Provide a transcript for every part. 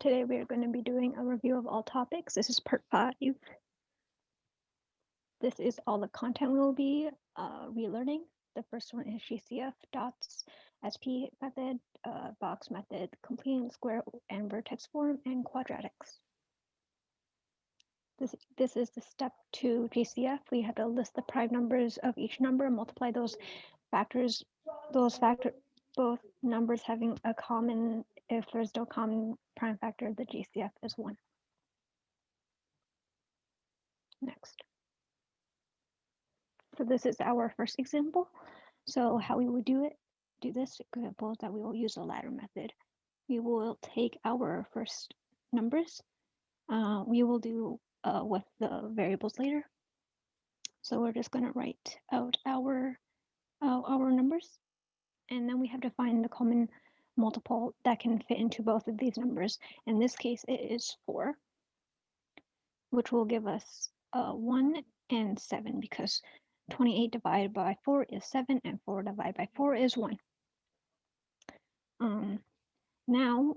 Today we are going to be doing a review of all topics. This is part 5. This is all the content we will be relearning. The first one is GCF, dots, SP method, box method, completing square and vertex form, and quadratics. This is the step 2 GCF. We have to list the prime numbers of each number, multiply those factors, both numbers having a common. If there's no common prime factor, the GCF is 1. Next. So this is our first example. So how we would do this example is that we will use the ladder method. We will take our first numbers. We will do with the variables later. So we're just going to write out our numbers, and then we have to find the common multiple that can fit into both of these numbers. In this case, it is 4, which will give us 1 and 7, because 28 divided by 4 is 7, and 4 divided by 4 is 1. Now,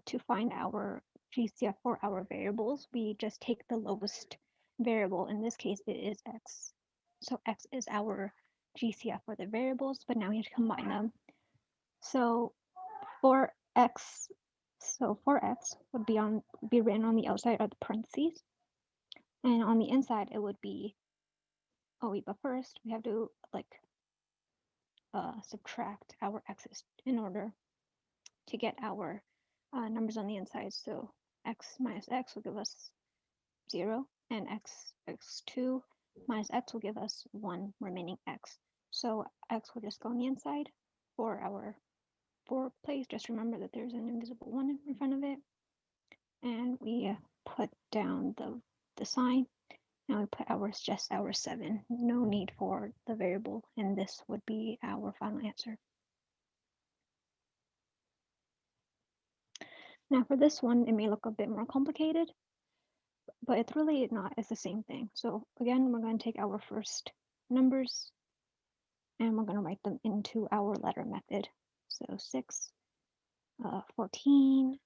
to find our GCF for our variables, we just take the lowest variable. In this case, it is x. So x is our GCF for the variables, but now we have to combine them. So for x would be written on the outside of the parentheses, and on the inside it would be, but first we have to subtract our x's in order to get our numbers on the inside. So x minus x will give us 0, and x2 minus x will give us 1 remaining x. So x will just go on the inside. For our 4 place, just remember that there's an invisible 1 in front of it, and we put down the sign. Now we put just our 7. No need for the variable, and this would be our final answer. Now for this one, it may look a bit more complicated, but it's really not. It's the same thing. So again, we're going to take our first numbers, and we're going to write them into our ladder method. So 6, 14,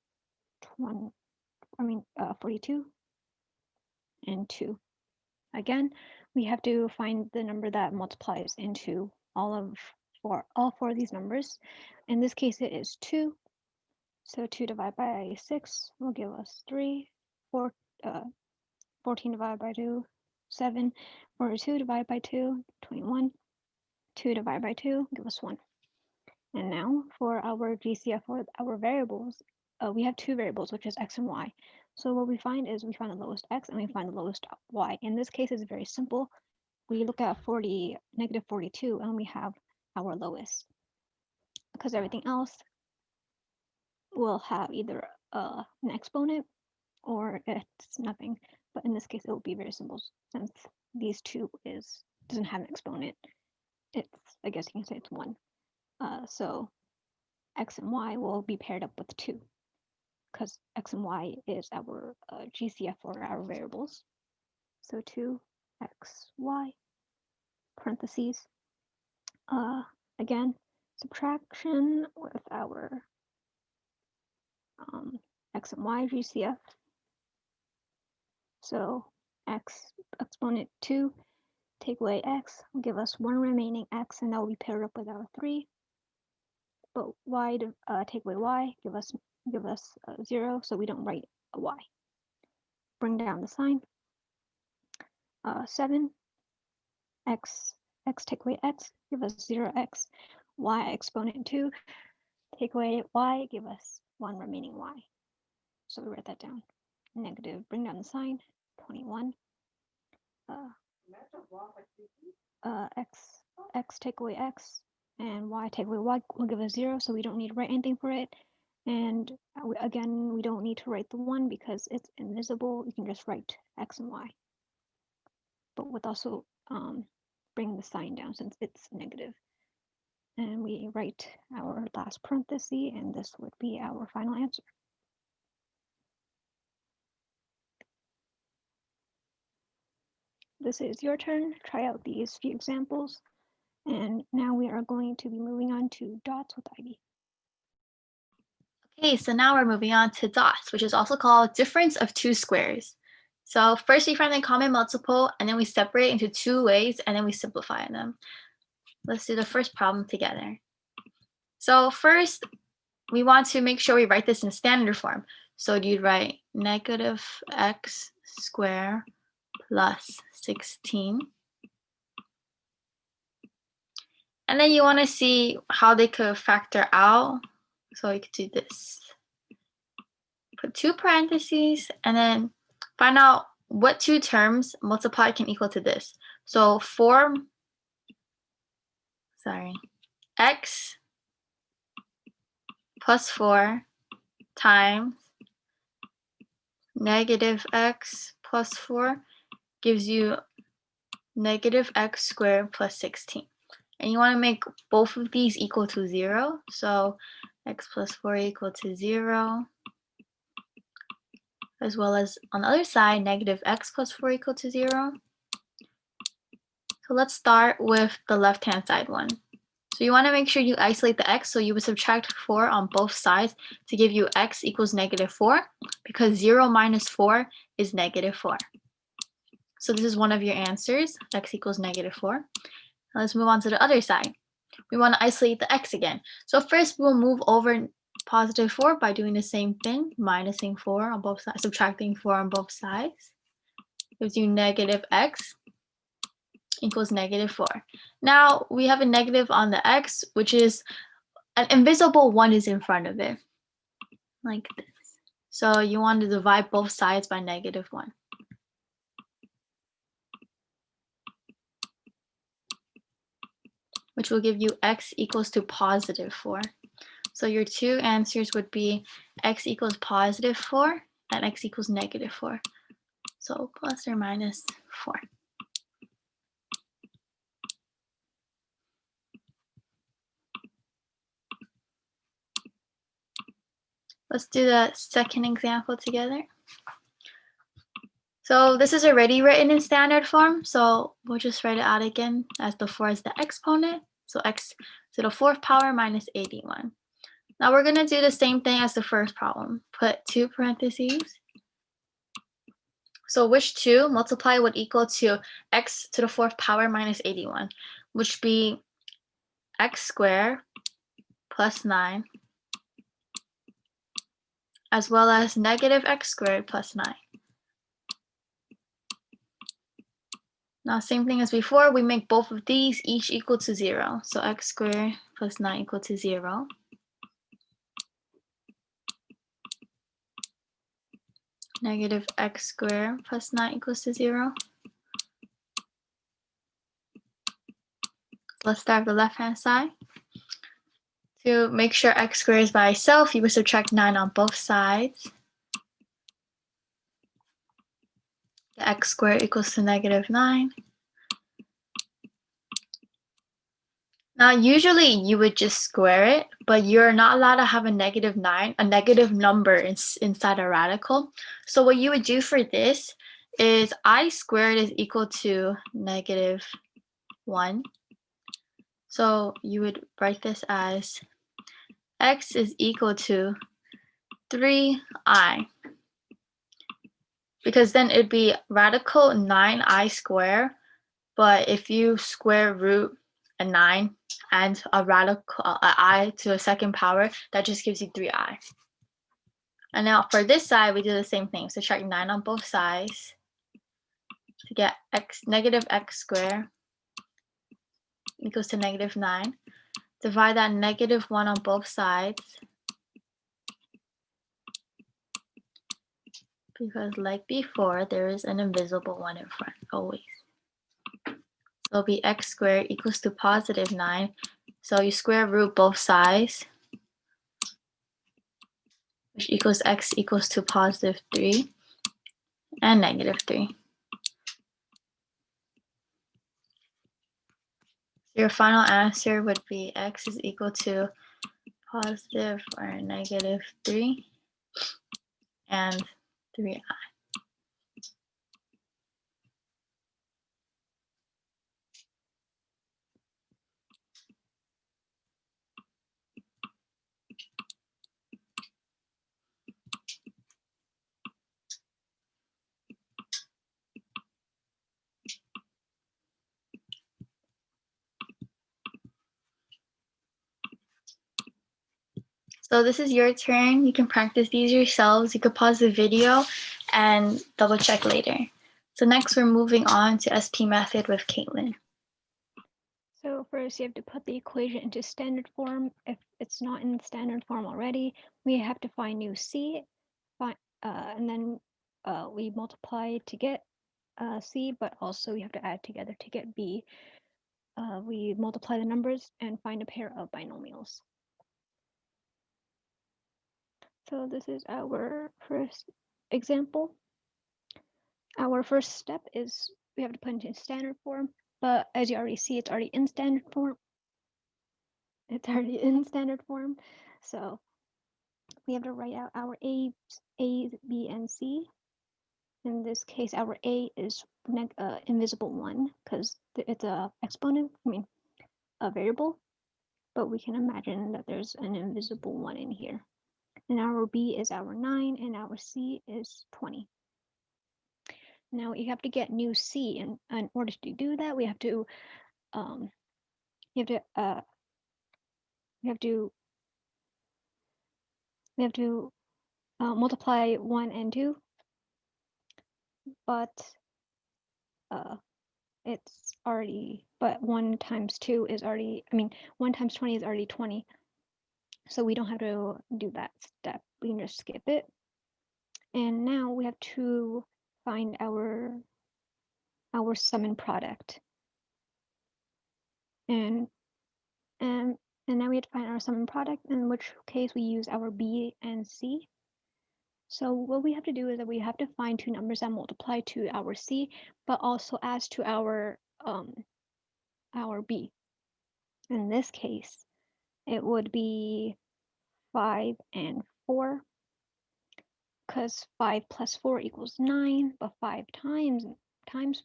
42, and 2. Again, we have to find the number that multiplies into all 4 of these numbers. In this case, it is 2. So 2 divided by 6 will give us 3. 14 divided by 2, 7. 42 divided by 2, 21. 2 divided by 2 give us 1. And now for our GCF for our variables, we have 2 variables, which is x and y. So what we find is we find the lowest x and we find the lowest y. In this case, it's very simple. We look at negative 42, and we have our lowest, because everything else will have either an exponent or it's nothing. But in this case, it will be very simple since these 2 doesn't have an exponent. I guess you can say it's 1. So x and y will be paired up with 2, because x and y is our GCF for our variables. So 2 x y parentheses. Again, subtraction with our x and y GCF. So x exponent 2, take away x, will give us 1 remaining x, and that will be paired up with our 3. But y take away y, give us 0, so we don't write a y. Bring down the sign. 7 x take away x, give us 0x. Y exponent 2, take away y, give us 1 remaining y. So we write that down. Negative, bring down the sign. 21. X take away x, and y take away y will give us 0, so we don't need to write anything for it. And again, we don't need to write the 1 because it's invisible. You can just write x and y, but with also bring the sign down since it's negative. And we write our last parenthesis, and this would be our final answer. This is your turn. Try out these few examples. And now we are going to be moving on to dots with Ivy. Okay, so now we're moving on to dots, which is also called difference of two squares. So first we find the common multiple, and then we separate into two ways, and then we simplify them. Let's do the first problem together. So first, we want to make sure we write this in standard form. So you'd write negative x squared plus 16. And then you want to see how they could factor out. So you could do this. Put two parentheses and then find out what two terms multiplied can equal to this. So x plus 4 times negative x plus 4 gives you negative x squared plus 16. And you want to make both of these equal to 0. So x plus 4 equal to 0. As well as on the other side, negative x plus 4 equal to 0. So let's start with the left-hand side one. So you want to make sure you isolate the x, so you would subtract 4 on both sides to give you x equals negative 4, because 0 minus 4 is negative 4. So this is one of your answers, x equals negative 4. Now let's move on to the other side. We want to isolate the x again. So first we'll move over positive 4 by doing the same thing, minusing 4 on both sides, subtracting 4 on both sides. Gives you negative x equals negative 4. Now we have a negative on the x, which is an invisible 1 is in front of it, like this. So you want to divide both sides by negative 1. Which will give you x equals to positive 4. So your two answers would be x equals positive 4 and x equals negative 4. So plus or minus 4. Let's do the second example together. So this is already written in standard form, so we'll just write it out again as the 4 is the exponent. So x to the 4th power minus 81. Now we're going to do the same thing as the first problem. Put two parentheses. So which 2 multiply would equal to x to the 4th power minus 81, which would be x squared plus 9, as well as negative x squared plus 9. Now same thing as before, we make both of these each equal to 0. So x squared plus 9 equal to 0. Negative x squared plus 9 equals to 0. Let's start with the left-hand side. To make sure x squared is by itself, you would subtract 9 on both sides. The x squared equals to negative 9. Now, usually you would just square it, but you're not allowed to have a negative 9, a negative number inside a radical. So what you would do for this is I squared is equal to negative 1. So you would write this as x is equal to 3i. Because then it'd be radical 9i squared, but if you square root a 9 and a radical I to a second power, that just gives you 3i. And now for this side, we do the same thing. Subtract 9 on both sides to get negative x squared equals to negative 9. Divide that negative 1 on both sides, because like before, there is an invisible 1 in front, always. So it'll be x squared equals to positive 9. So you square root both sides, which equals x equals to positive 3 and negative 3. Your final answer would be x is equal to positive or negative 3 and 3i. So this is your turn. You can practice these yourselves. You could pause the video and double check later. So next we're moving on to SP method with Caitlin. So first you have to put the equation into standard form. If it's not in standard form already, we have to find new C, and then we multiply to get C, but also we have to add together to get B. We multiply the numbers and find a pair of binomials. So this is our first example. Our first step is we have to put it into standard form, but as you already see, it's already in standard form. So we have to write out our A, B, and C. In this case, our A is invisible 1 because it's a exponent, a variable, but we can imagine that there's an invisible 1 in here. And our B is our 9, and our C is 20. Now you have to get new C, and in order to do that, we have to multiply 1 and 2, but it's already, but 1 times 2 is already, 1 times 20 is already 20. So we don't have to do that step. We can just skip it. And now we have to find our sum and product. And now we have to find our sum and product, in which case we use our B and C. So what we have to do is that we have to find two numbers that multiply to our C, but also adds to our B. In this case, it would be 5 and 4, because 5 plus 4 equals 9, but 5 times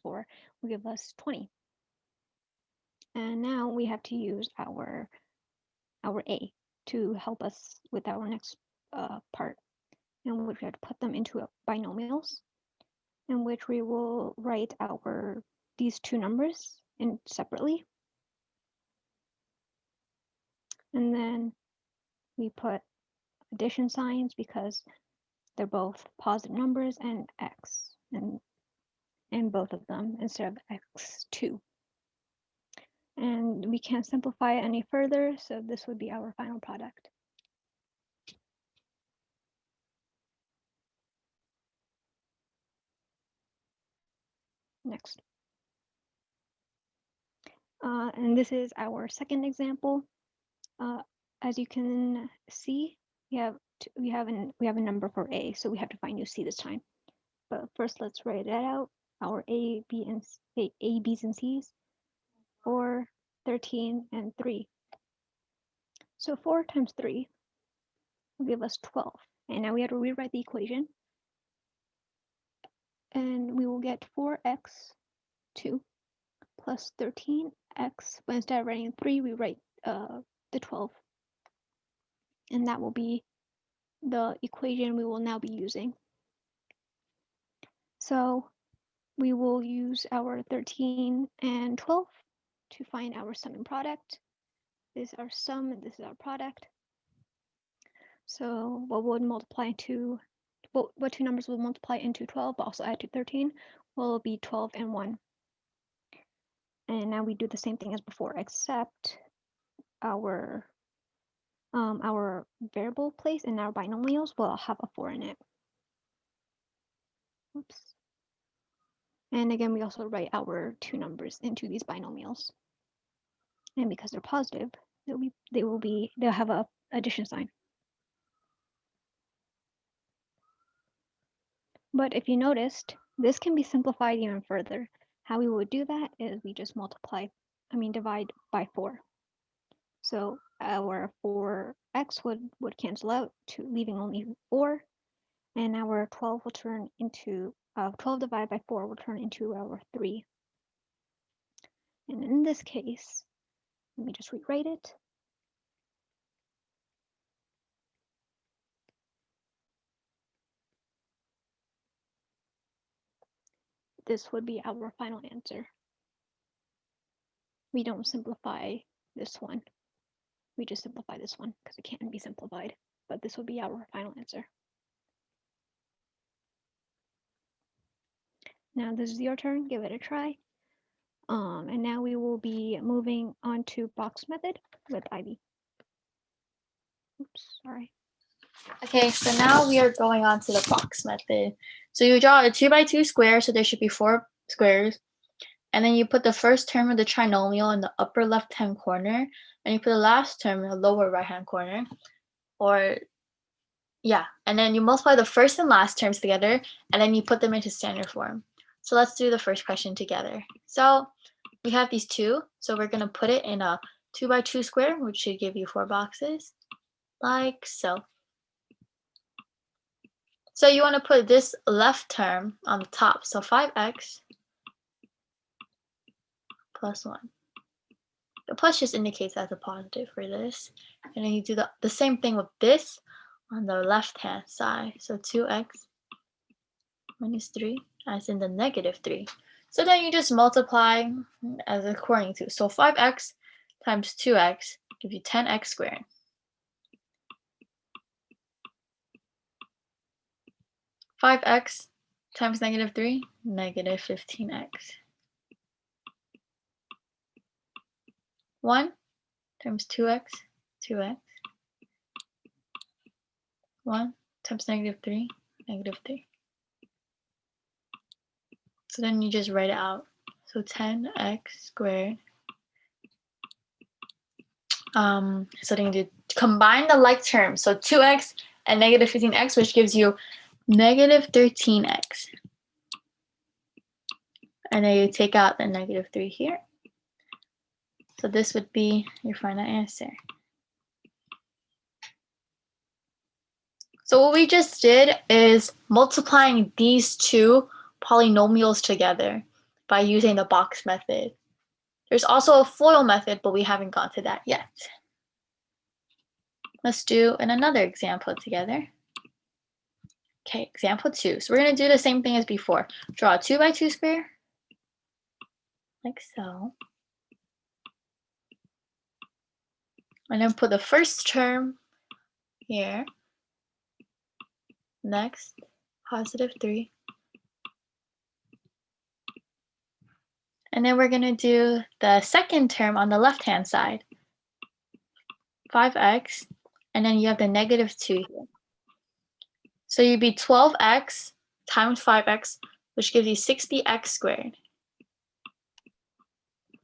4 will give us 20. And now we have to use our A to help us with our next part, in which we have to put them into binomials, in which we will write these two numbers separately. And then we put addition signs because they're both positive numbers, and x and both of them instead of x2. And we can't simplify it any further, so this would be our final product. Next. And this is our second example. As you can see, we have a number for A, so we have to find new C this time. But first, let's write that out. Our A, B's, and C's, 4, 13, and 3. So 4 times 3 will give us 12. And now we have to rewrite the equation. And we will get 4x2 plus 13x, but instead of writing 3, we write the 12. And that will be the equation we will now be using. So we will use our 13 and 12 to find our sum and product. This is our sum and this is our product. So what two numbers will multiply into 12 but also add to 13 will be 12 and 1. And now we do the same thing as before, except our variable place and our binomials will have a 4 in it. Oops. And again, we also write our two numbers into these binomials. And because they're positive, they'll have a addition sign. But if you noticed, this can be simplified even further. How we would do that is we just divide by 4. So our 4x would cancel out, leaving only 4, and our 12 will turn into 12 divided by 4 will turn into our 3. And in this case, let me just rewrite it. This would be our final answer. We don't simplify this one. We just simplify this one because it can't be simplified. but this will be our final answer. Now this is your turn, give it a try. And now we will be moving on to box method with Ivy. Oops, sorry. Okay, so now we are going on to the box method. So you draw a 2 by 2 square, so there should be 4 squares. And then you put the first term of the trinomial in the upper left-hand corner, and you put the last term in the lower right-hand corner. Or, yeah, and then you multiply the first and last terms together, and then you put them into standard form. So let's do the first question together. So we have these two, so we're going to put it in a 2 by 2 square, which should give you 4 boxes, like so. So you want to put this left term on the top, so 5x plus 1. The plus just indicates that's a positive for this. And then you do the same thing with this on the left-hand side. So 2x minus 3 as in the negative 3. So then you just multiply as according to. So 5x times 2x gives you 10x squared. 5x times negative 3, negative 15x. 1 times 2x, 2x. 1 times negative 3, negative 3. So then you just write it out. So 10x squared. So then you combine the like terms. So 2x and negative 15x, which gives you negative 13x. And then you take out the negative 3 here. So this would be your final answer. So what we just did is multiplying these two polynomials together by using the box method. There's also a FOIL method, but we haven't gone to that yet. Let's do another example together. Okay, example 2. So we're going to do the same thing as before. Draw a 2 by 2 square, like so. And then put the first term here. Next, positive 3. And then we're going to do the second term on the left-hand side. 5x, and then you have the negative 2 here. So you'd be 12x times 5x, which gives you 60x squared.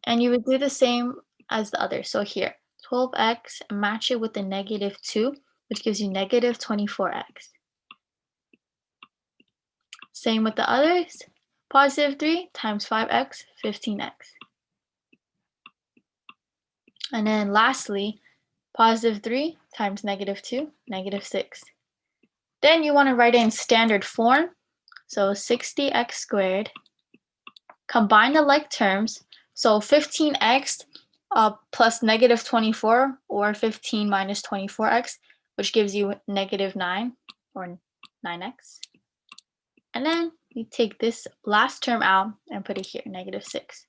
And you would do the same as the other. So here, 12x, match it with the negative 2, which gives you negative 24x. Same with the others. Positive 3 times 5x, 15x. And then lastly, positive 3 times negative 2, negative 6. Then you want to write it in standard form. So 60x squared. Combine the like terms. So 15x plus negative 24, or 15 minus 24x, which gives you negative 9, or 9x. And then you take this last term out and put it here, negative 6.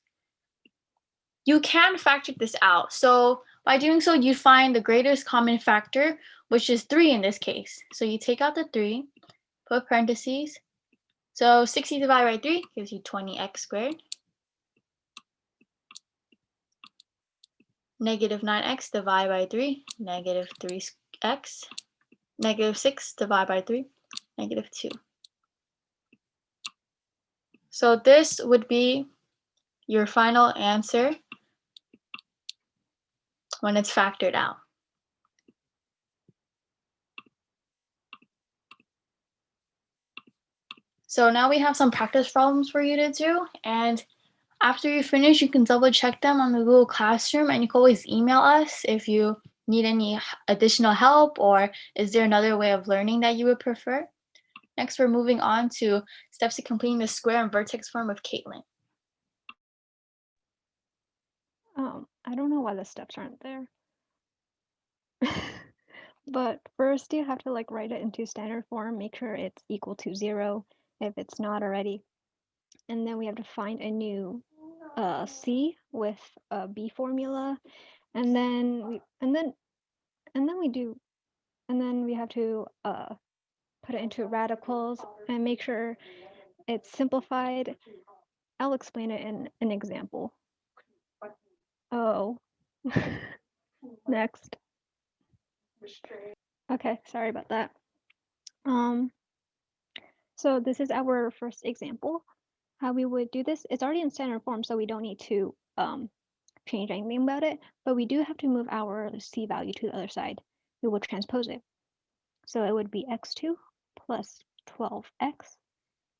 You can factor this out. So by doing so, you find the greatest common factor, which is 3 in this case. So you take out the 3, put parentheses. So 60 divided by 3 gives you 20x squared. Negative 9x divided by 3, negative 3x. Negative 6 divided by 3, negative 2. So this would be your final answer when it's factored out. So now we have some practice problems for you to do, and after you finish, you can double check them on the Google Classroom, and you can always email us if you need any additional help, or is there another way of learning that you would prefer? Next, we're moving on to steps to completing the square and vertex form with Caitlin. I don't know why the steps aren't there. But first you have to like write it into standard form, make sure it's equal to 0 if it's not already. And then we have to find a new C with a B formula. And then we do and then we have to put it into radicals and make sure it's simplified. I'll explain it in an example. Oh, next. Okay, sorry about that. So this is our first example. How we would do this, it's already in standard form, so we don't need to change anything about it, but we do have to move our c value to the other side. We will transpose it. So it would be x2 plus 12x,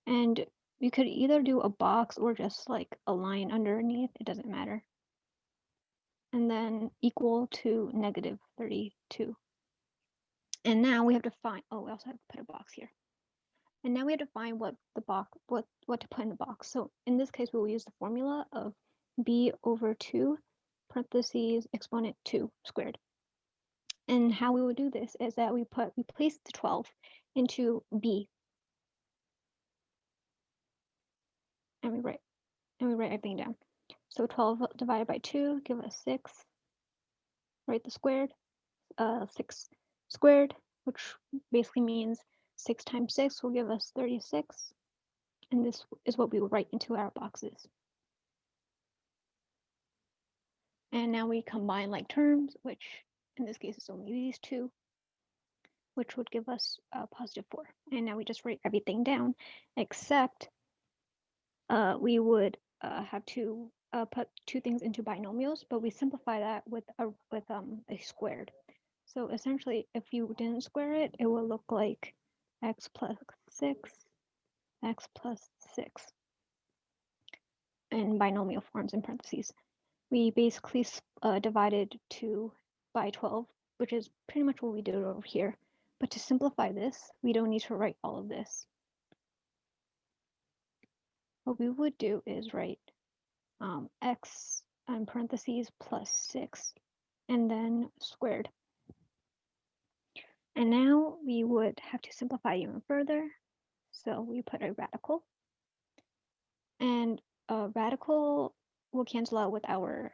and you could either do a box or just like a line underneath, it doesn't matter. And then equal to negative 32. And now we have to find, oh, we also have to put a box here. And now we have to find what the box, what to put in the box. So in this case, we will use the formula of b over 2 parentheses exponent 2 squared. And how we would do this is that we place the 12 into b, and we write everything down. So 12 divided by 2 give us 6. Write the squared, 6 squared, which basically means 6 times 6 will give us 36. And this is what we will write into our boxes. And now we combine like terms, which in this case is only these two, which would give us positive 4. And now we just write everything down, except we would have to put two things into binomials, but we simplify that with a squared. So essentially, if you didn't square it, it will look like x plus 6, x plus 6, in binomial forms in parentheses. We basically divided 2 by 12, which is pretty much what we did over here. But to simplify this, we don't need to write all of this. What we would do is write x in parentheses plus 6, and then squared. And now we would have to simplify even further. So we put a radical. And a radical will cancel out with our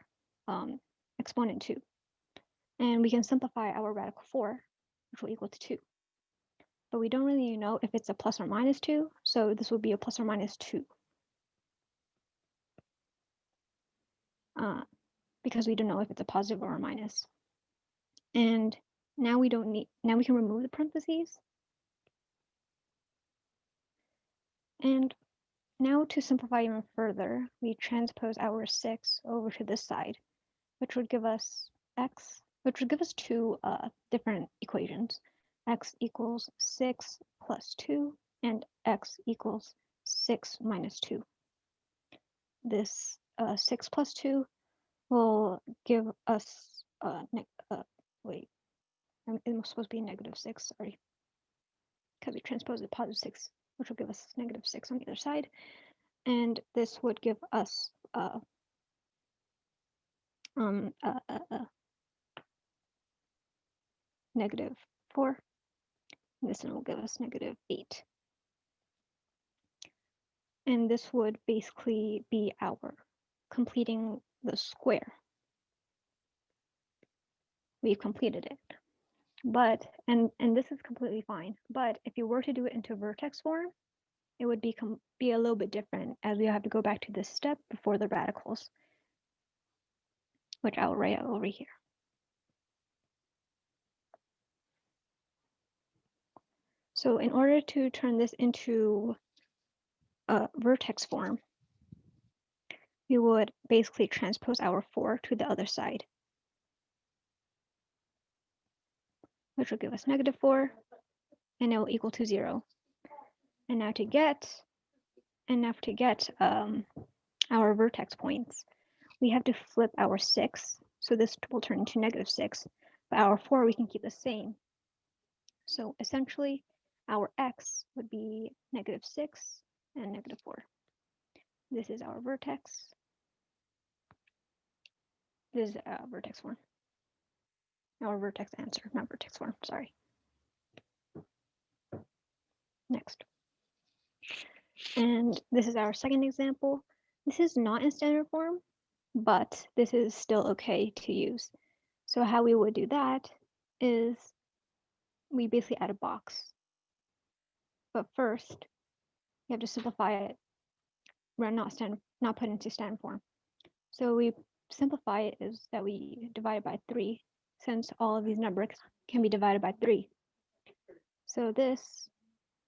exponent 2. And we can simplify our radical 4, which will equal to 2. But we don't really know if it's a plus or minus 2, so this would be a plus or minus 2. Because we don't know if it's a positive or a minus. And now we can remove the parentheses. And now to simplify even further, we transpose our 6 over to this side, which would give us x, which would give us two different equations. X equals 6 plus 2, and x equals 6 minus 2. This 6 plus 2 will give us, wait, it was supposed to be negative 6, sorry, because we transposed the positive 6, which will give us negative 6 on the other side. And this would give us negative 4. And this one will give us negative 8. And this would basically be our completing the square. We've completed it. But, and this is completely fine, but if you were to do it into vertex form, it would be a little bit different, as we have to go back to this step before the radicals, which I'll write out over here. So in order to turn this into a vertex form, we would basically transpose our 4 to the other side, which will give us negative 4, and it will equal to 0. And now to get our vertex points, we have to flip our 6, so this will turn into negative 6, but our 4 we can keep the same. So essentially, our x would be negative 6 and negative 4. This is our vertex. This is vertex form. Our vertex answer, not vertex form, sorry. Next. And this is our second example. This is not in standard form, but this is still okay to use. So how we would do that is we basically add a box. But first, you have to simplify it. We're not put into stand form. So we simplify it is that we divide by 3, since all of these numbers can be divided by 3. So this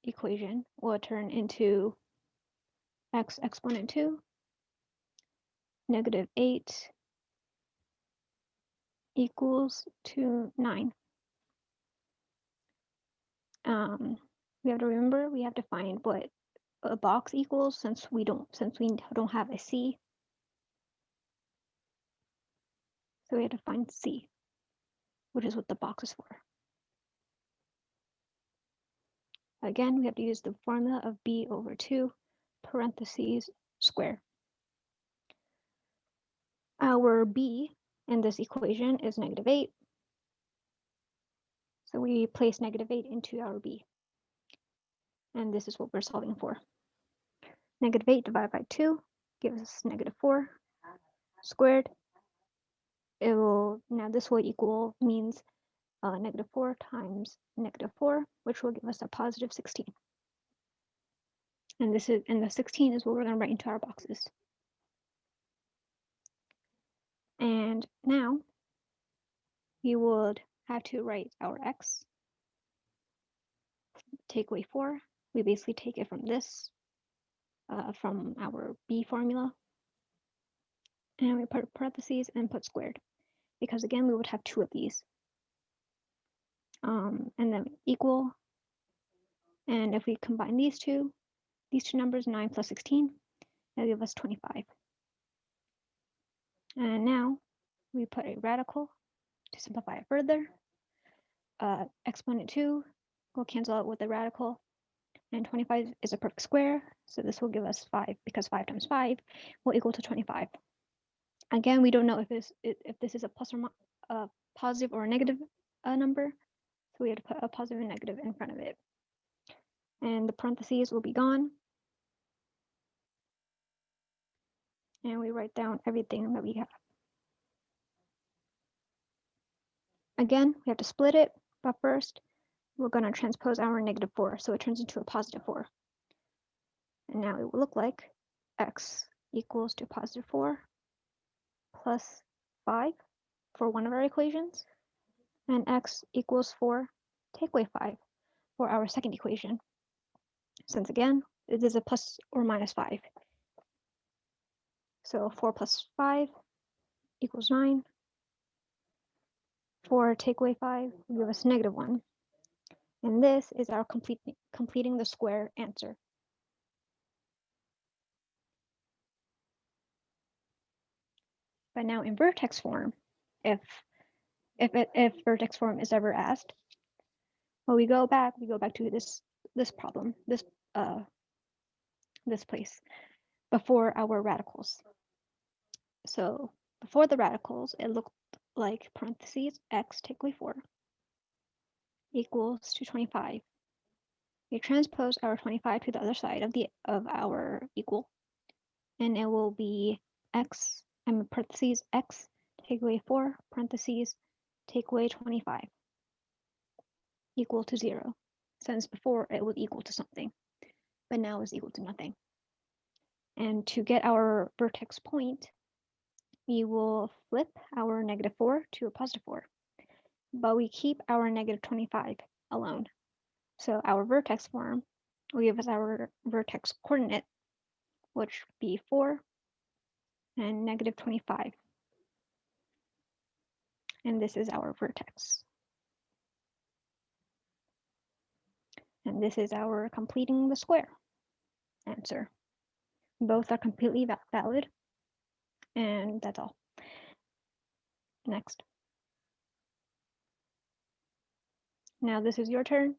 equation will turn into x exponent 2 negative 8 equals to 9. We have to remember we have to find what a box equals since we don't have a c. So we have to find c, which is what the box is for. Again, we have to use the formula of b over 2 parentheses square. Our b in this equation is negative 8. So we place negative 8 into our b. And this is what we're solving for. Negative 8 divided by 2 gives us negative 4 squared. This will equal means negative 4 times negative 4, which will give us a positive 16. And the 16 is what we're going to write into our boxes. And now we would have to write our x. Take away 4. We basically take it from this, from our b formula. And we put parentheses and put squared, because again, we would have 2 of these. And then equal. And if we combine these two numbers, 9 plus 16, that'll give us 25. And now we put a radical to simplify it further. Exponent 2 will cancel out with the radical, and 25 is a perfect square, so this will give us 5, because 5 times 5 will equal to 25. Again, we don't know if this is a positive or a negative number, so we have to put a positive and negative in front of it. And the parentheses will be gone. And we write down everything that we have. Again, we have to split it, but first we're going to transpose our negative 4, so it turns into a positive 4. And now it will look like x equals to positive 4 plus 5 for one of our equations, and x equals 4, take away 5 for our second equation, since again, it is a plus or minus 5. So 4 plus 5 equals 9. 4 take away 5 will give us negative 1. And this is our completing the square answer. But now in vertex form, if vertex form is ever asked, well, we go back to this problem, this place before our radicals. So before the radicals, it looked like parentheses x take away 4 equals to 25. We transpose our 25 to the other side of our equal, and it will be x, parentheses x take away 4 parentheses take away 25 equal to 0, since before it was equal to something, but now it's equal to nothing. And to get our vertex point, we will flip our negative 4 to a positive 4, but we keep our negative 25 alone. So our vertex form will give us our vertex coordinate, which would be 4 and negative 25. And this is our vertex. And this is our completing the square answer. Both are completely valid. And that's all. Next. Now this is your turn.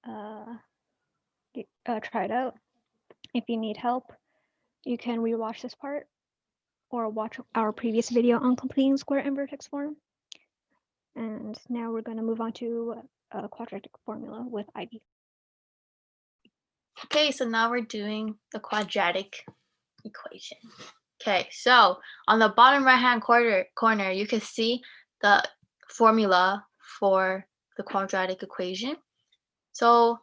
Try it out. If you need help, you can rewatch this part or watch our previous video on completing square and vertex form. And now we're going to move on to a quadratic formula with Ivy. Okay, so now we're doing the quadratic equation. Okay, so on the bottom right-hand corner, you can see the formula for the quadratic equation. So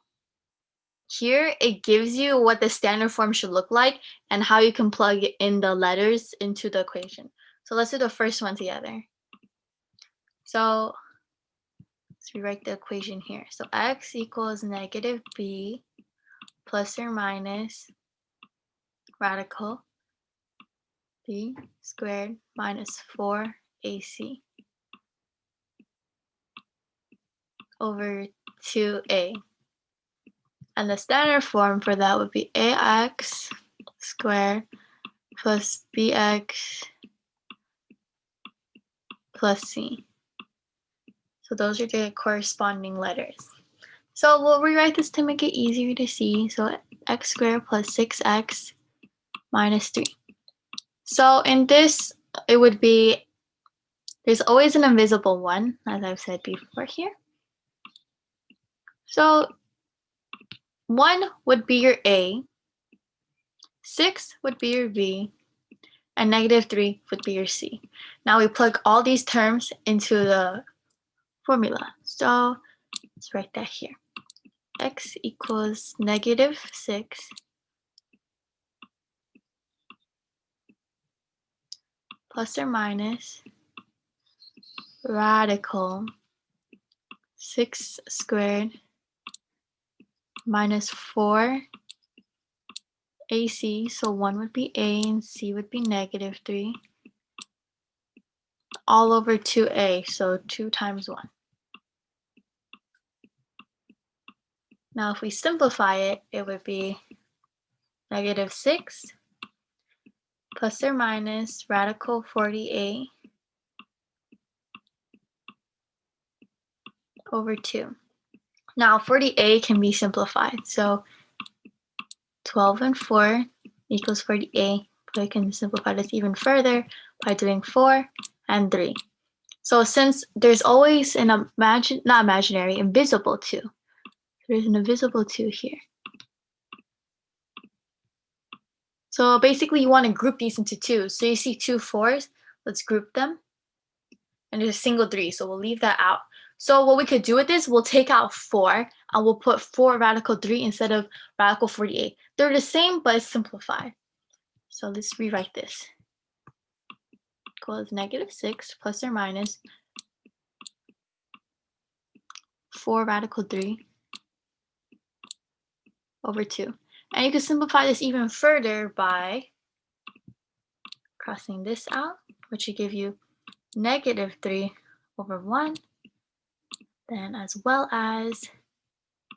here it gives you what the standard form should look like and how you can plug in the letters into the equation. So let's do the first one together. So let's rewrite the equation here. So x equals negative b plus or minus radical b squared minus 4ac over 2a. And the standard form for that would be ax squared plus bx plus c. So those are the corresponding letters. So we'll rewrite this to make it easier to see. So x squared plus 6x minus 3. So in this, it would be, there's always an invisible one, as I've said before here. So 1 would be your A, 6 would be your B, and negative 3 would be your C. Now we plug all these terms into the formula. So let's write that here. X equals negative 6 plus or minus radical 6 squared minus 4 AC, so 1 would be A and C would be negative 3, all over 2A, so 2 times 1. Now if we simplify it, it would be negative 6 plus or minus radical 40A over 2. Now 40A can be simplified, so 12 and 4 equals 40A, but I can simplify this even further by doing 4 and 3. So since there's always an invisible 2, there's an invisible 2 here. So basically you want to group these into 2. So you see 2 4s, let's group them. And there's a single 3, so we'll leave that out. So what we could do with this, we'll take out 4 and we'll put 4 radical 3 instead of radical 48. They're the same, but it's simplified. So let's rewrite this. Equals negative 6 plus or minus 4 radical 3 over 2. And you can simplify this even further by crossing this out, which will give you negative 3 over 1, then as well as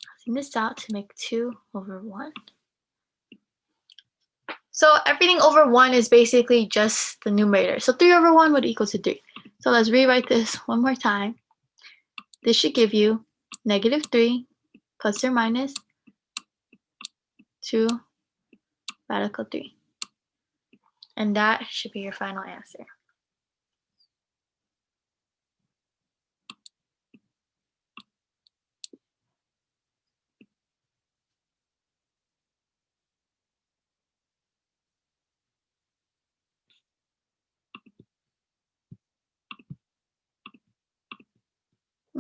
crossing this out to make 2 over 1. So everything over 1 is basically just the numerator. So 3 over 1 would equal to 3. So let's rewrite this one more time. This should give you negative 3 plus or minus 2 radical 3. And that should be your final answer.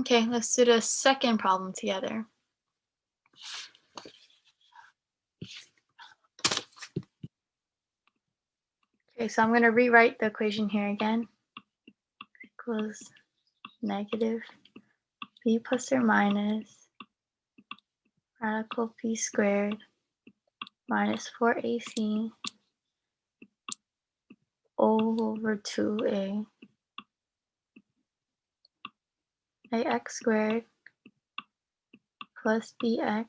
Okay, let's do the second problem together. Okay, so I'm going to rewrite the equation here again. Equals negative b plus or minus radical b squared minus 4ac over 2a ax squared plus bx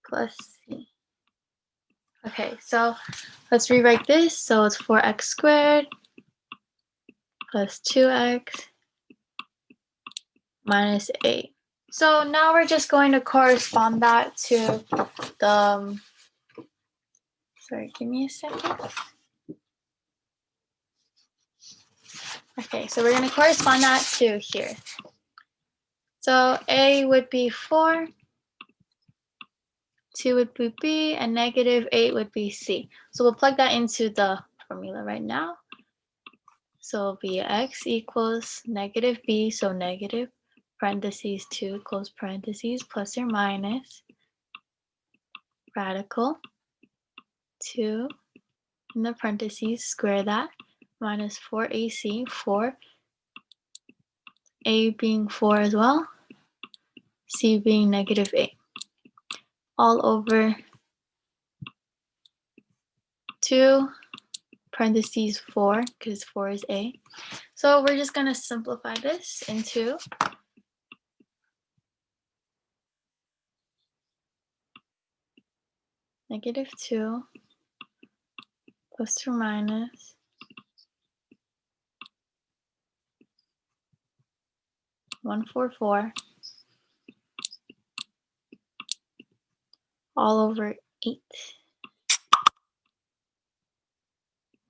plus c. Okay, so let's rewrite this. So it's 4x squared plus 2x minus 8. So now we're just going to correspond that to the, sorry, give me a second. Okay, so we're going to correspond that to here. So A would be 4, 2 would be B, and negative 8 would be C. So we'll plug that into the formula right now. So it'll be x equals negative b, so negative parentheses 2 close parentheses plus or minus radical 2 in the parentheses, square that, minus 4ac, 4, a being 4 as well, c being negative 8, all over 2 parentheses 4, because 4 is a. So we're just going to simplify this into negative 2 plus or minus 144 all over 8.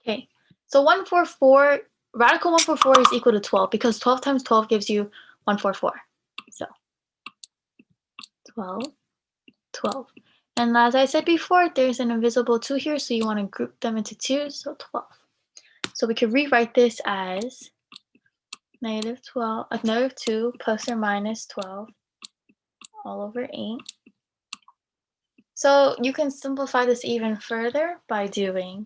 Okay, so 144, radical 144 is equal to 12 because 12 times 12 gives you 144. So 12, 12. And as I said before, there's an invisible 2 here, so you want to group them into 2, so 12. So we could rewrite this as negative 2 plus or minus 12 all over 8. So you can simplify this even further by doing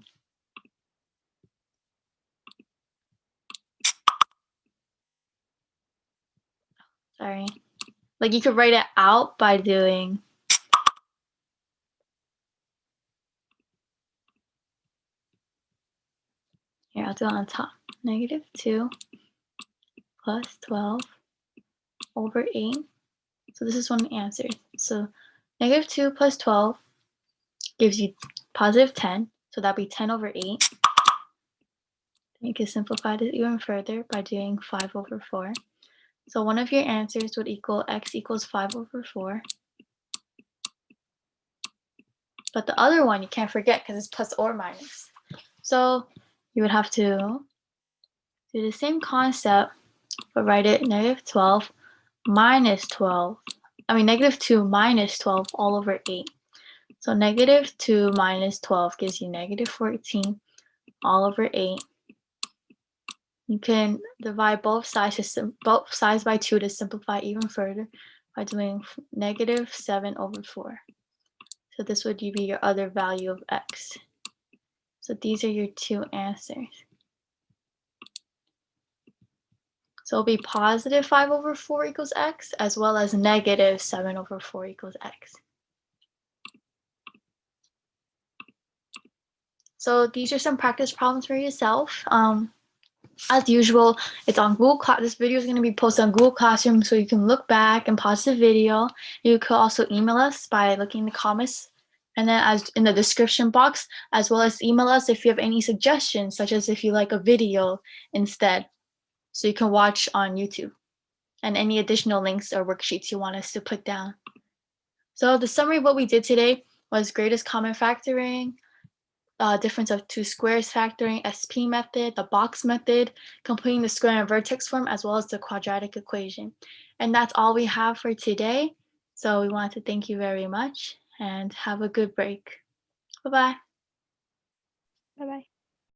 like you could write it out by doing here, I'll do it on top. Negative 2 plus 12 over 8. So this is one of the answers. So negative 2 plus 12 gives you positive 10. So that'd be 10 over 8. You can simplify this even further by doing 5 over 4. So one of your answers would equal x equals 5 over 4. But the other one you can't forget because it's plus or minus. So you would have to do the same concept, but write it negative 12 minus 12. Negative 2 minus 12 all over 8. So negative 2 minus 12 gives you negative 14 all over 8. You can divide both sides by 2 to simplify even further by doing negative 7 over 4. So this would be your other value of x. So these are your two answers. So it'll be positive 5 over 4 equals x, as well as negative 7 over 4 equals x. So these are some practice problems for yourself. As usual, it's on Google Class. This video is going to be posted on Google Classroom, so you can look back and pause the video. You could also email us by looking in the comments and then as in the description box, as well as email us if you have any suggestions, such as if you like a video instead, so you can watch on YouTube, and any additional links or worksheets you want us to put down. So the summary of what we did today was greatest common factoring, difference of two squares factoring, SP method, the box method, completing the square and vertex form, as well as the quadratic equation. And that's all we have for today. So we want to thank you very much and have a good break. Bye-bye. Bye bye.